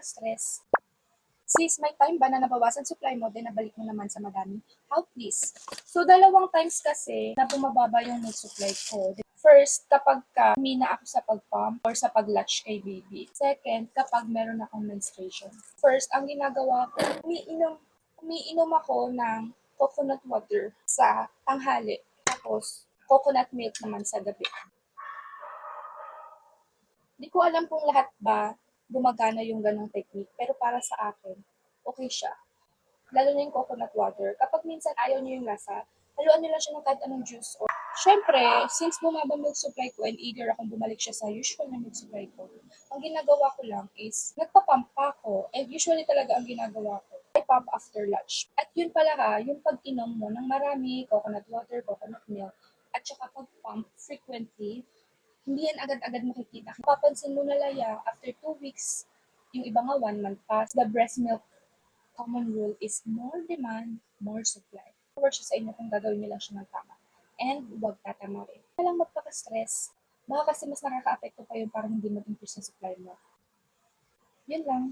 magpaka-stress. Sis, may time ba na nabawasan supply mo, then nabalik mo naman sa madami? How please? So, dalawang times kasi na bumababa yung milk supply ko. First, kapag humina ako sa pag-pump or sa pag-latch kay baby. Second, kapag meron akong menstruation. First, ang ginagawa ko, umiinom ako ng coconut water sa tanghali. Tapos, coconut milk naman sa gabi. Di ko alam kung lahat ba gumagana yung ganong technique, pero para sa akin, okay siya. Lalo na yung coconut water. Kapag minsan ayaw niyo yung lasa, haluan niyo lang siya ng kahit anong juice. Siyempre, since bumaba milk supply ko and eager akong bumalik siya sa usual na milk supply ko, ang ginagawa ko lang is, nagpapump pa ako. And usually talaga ang ginagawa ko, I pump after lunch. At yun pala yung pag-inom mo ng marami, coconut water, coconut milk, at saka pag-pump frequently, hindi yan agad-agad makikita. Papansin mo na laya, after 2 weeks, yung iba nga 1 month pa, the breast milk common rule is more demand, more supply. Work siya sa inyo kung gagawin niyo lang siya ng tama. And huwag tatama rin. Kaya lang magpaka-stress. Baka kasi mas nakaka-apekto pa yung parang hindi mag-increase yung supply mo. Yun lang.